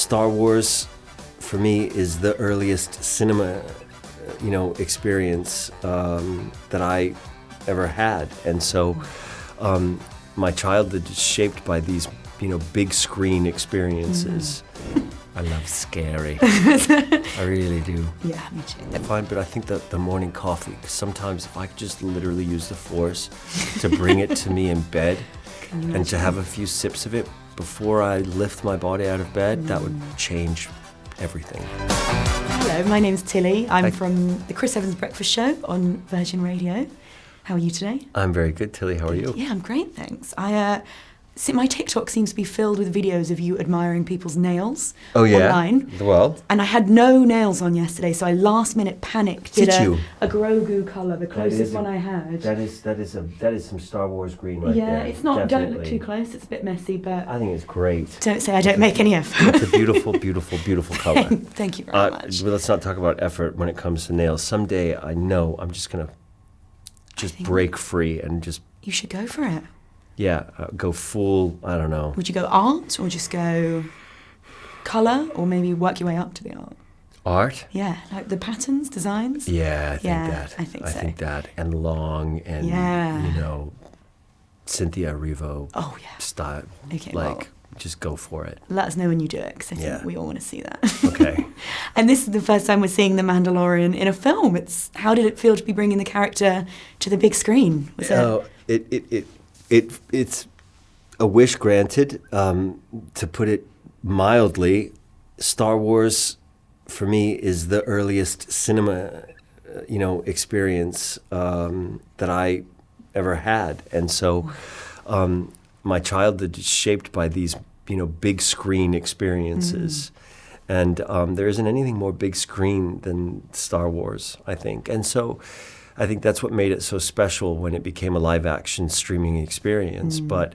Star Wars, for me, is the earliest cinema, experience that I ever had. And so my childhood is shaped by these, big screen experiences. I love scary. I really do. Yeah, me too. Fine, but I think that the morning coffee, 'cause sometimes if I could just literally use the Force to bring it to me in bed and to have a few sips of it before I lift my body out of bed, that would change everything. Hello, my name's Tilly. I'm from the Chris Evans Breakfast Show on Virgin Radio. How are you today? I'm very good, Tilly. How are you? Yeah, I'm great, thanks. My TikTok seems to be filled with videos of you admiring people's nails online. Well, And I had no nails on yesterday, so I last minute panicked. Did you? A Grogu colour, the closest one I had. That is some Star Wars green right there. Yeah, it's not. Definitely. Don't look too close. It's a bit messy, but I think it's great. don't say I don't make any effort. It's a beautiful, beautiful, beautiful color. Thank you very much. But let's not talk about effort when it comes to nails. Someday I know I'm just gonna break free and just. You should go for it. Yeah, go full. I don't know. Would you go art or just go colour or maybe work your way up to the art? Art? Yeah, like the patterns, designs? Yeah, I think Yeah, that. I think so. I think that. And long and, Cynthia Erivo style. Okay, just go for it. Let us know when you do it, because I think we all want to see that. Okay. And this is the first time we're seeing The Mandalorian in a film. How did it feel to be bringing the character to the big screen? It's a wish granted. To put it mildly, Star Wars, for me, is the earliest cinema, experience that I ever had. And so my childhood is shaped by these, big screen experiences. And there isn't anything more big screen than Star Wars, I think. And so I think that's what made it so special when it became a live-action streaming experience. But,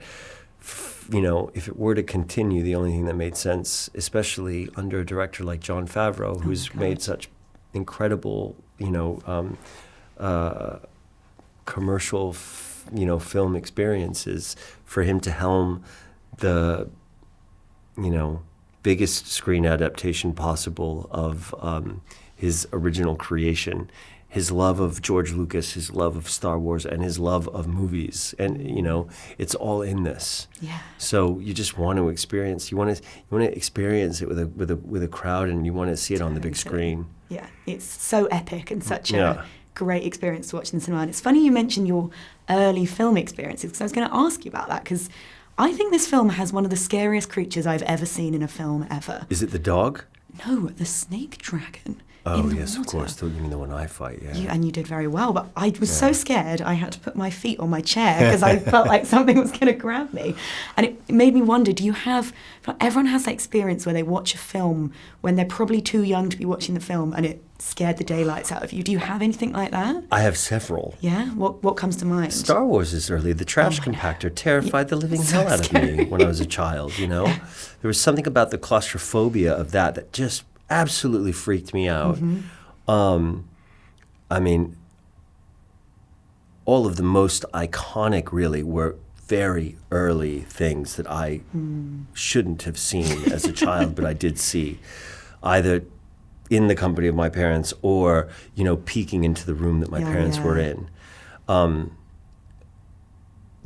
if it were to continue, the only thing that made sense, especially under a director like Jon Favreau, who's made such incredible, commercial, film experiences, for him to helm the, biggest screen adaptation possible of his original creation. His love of George Lucas, his love of Star Wars, and his love of movies, and it's all in this. Yeah. So you just want to experience. You want to experience it with a crowd, and you want to see it on the big screen. Yeah, it's so epic and such a great experience to watch in the cinema. And it's funny you mentioned your early film experiences, because I was going to ask you about that, because I think this film has one of the scariest creatures I've ever seen in a film ever. Is it the dog? No, the snake dragon. Oh, yes, of course. You mean the one I fight, yeah. And you did very well, but I was so scared I had to put my feet on my chair because I felt like something was going to grab me. And it made me wonder, everyone has that experience where they watch a film when they're probably too young to be watching the film and it scared the daylights out of you. Do you have anything like that? I have several. Yeah? What comes to mind? Star Wars is early. The trash compactor terrified the living hell out of me when I was a child, There was something about the claustrophobia of that just absolutely freaked me out. I mean, all of the most iconic really were very early things that I shouldn't have seen as a child, but I did see, either in the company of my parents or, peeking into the room that my parents were in. The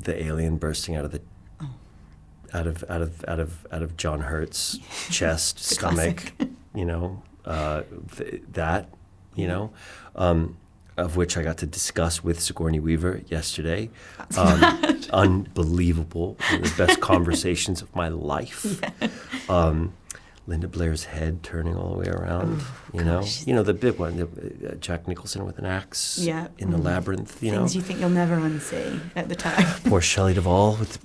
alien bursting out of the out of John Hurt's chest, stomach. Of which I got to discuss with Sigourney Weaver yesterday. Unbelievable. One of the best conversations of my life. Yeah. Linda Blair's head turning all the way around, the big one, Jack Nicholson with an axe in the labyrinth, Things you think you'll never unsee at the time. Poor Shelley Duvall with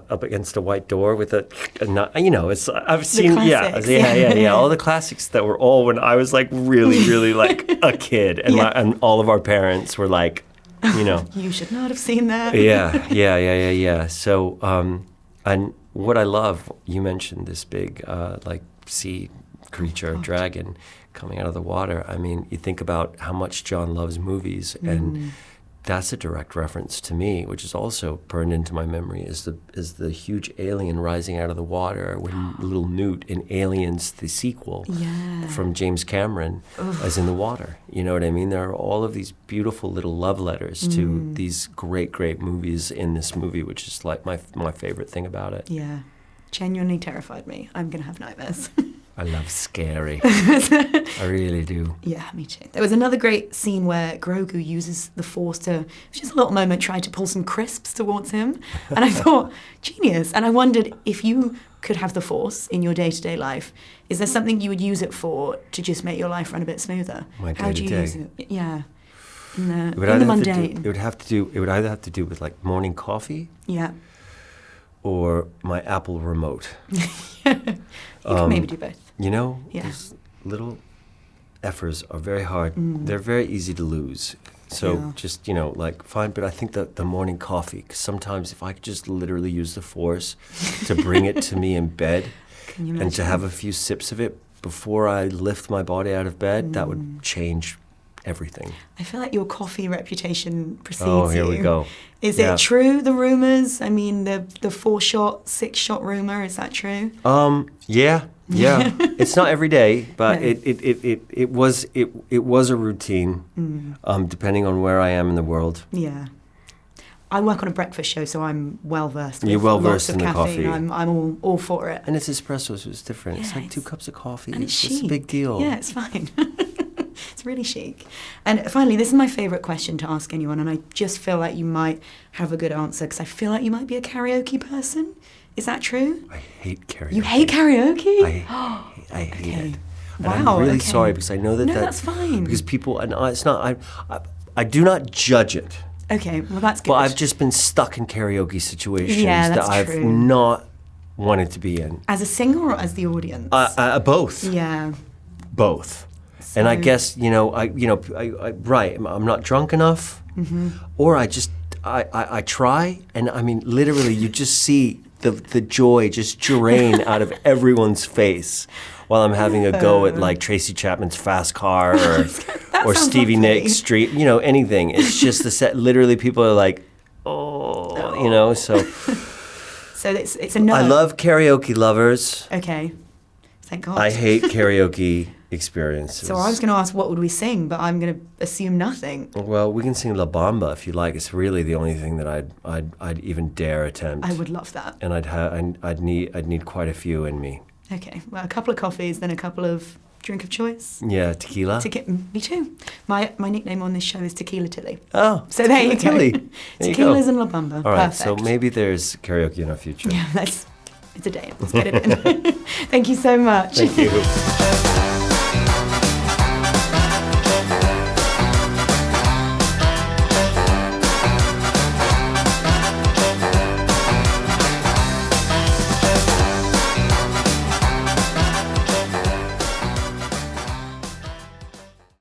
up against a white door with I've seen, all the classics that were all when I was like really, really like a kid, and and all of our parents were like, You should not have seen that. Yeah. So, and what I love, you mentioned this big, sea creature, dragon coming out of the water. I mean, you think about how much John loves movies, and that's a direct reference to me, which is also burned into my memory, is the huge alien rising out of the water when little Newt in Aliens, the sequel from James Cameron, is in the water. You know what I mean? There are all of these beautiful little love letters to these great, great movies in this movie, which is like my favorite thing about it. Yeah. Genuinely terrified me. I'm going to have nightmares. I love scary. I really do. Yeah, me too. There was another great scene where Grogu uses the Force to, just a little moment, trying to pull some crisps towards him. And I thought, genius. And I wondered if you could have the Force in your day-to-day life, is there something you would use it for to just make your life run a bit smoother? My How do you day-to-day? use it? Yeah. In the It mundane. would either have to do with like morning coffee Yeah. or my Apple remote. You can maybe do both. You know, Yeah. these little effers are very hard. They're very easy to lose. So Yeah. just, like, fine. But I think that the morning coffee, because sometimes if I could just literally use the Force to bring it to me in bed Can you and imagine? to have a few sips of it before I lift my body out of bed, that would change everything. I feel like your coffee reputation precedes Oh, here you. we go. Is Yeah. it true, the rumours? I mean, the 4-shot, 6-shot rumour, is that true? Yeah. It's not every day, but No. it was a routine, depending on where I am in the world. Yeah. I work on a breakfast show, so I'm well versed. You're with well lots versed of in the caffeine. coffee. I'm all for it. And it's espresso, so it's different. It's Yeah, like 2 it's- cups of coffee. And it's It's chic. a big deal. Yeah, it's fine. It's really chic. And finally, this is my favourite question to ask anyone, and I just feel like you might have a good answer because I feel like you might be a karaoke person. Is that true? I hate karaoke. You hate karaoke? I hate Okay. it. And Wow, I'm really okay. sorry because I know that No, that's fine. because people, and it's not. I do not judge it, Okay, well that's good. but I've just been stuck in karaoke situations Yeah, that that's I've true. not wanted to be in. As a singer or as the audience? Both. Yeah. Both. And I So- guess right. I'm not drunk enough, or I try, and I mean literally, you just see the joy just drain out of everyone's face while I'm having a go at like Tracy Chapman's Fast Car or sounds Stevie lovely. Nicks Street, anything. It's just the set. Literally, people are like, oh. So So it's a no. I love karaoke lovers. Okay. Thank God. I hate karaoke experiences. So I was going to ask what would we sing, but I'm going to assume nothing. Well, we can sing La Bamba if you like. It's really the only thing that I'd even dare attempt. I would love that. And I'd need quite a few in me. Okay. Well, a couple of coffees, then a couple of drink of choice. Yeah, tequila. Me too. My nickname on this show is Tequila Tilly. Oh, So there you Tequila go. Tilly. There you go. Tequilas and La Bamba. All right, Perfect. so maybe there's karaoke in our future. Yeah, it's a day. Let's get it in. Thank you so much. Thank you.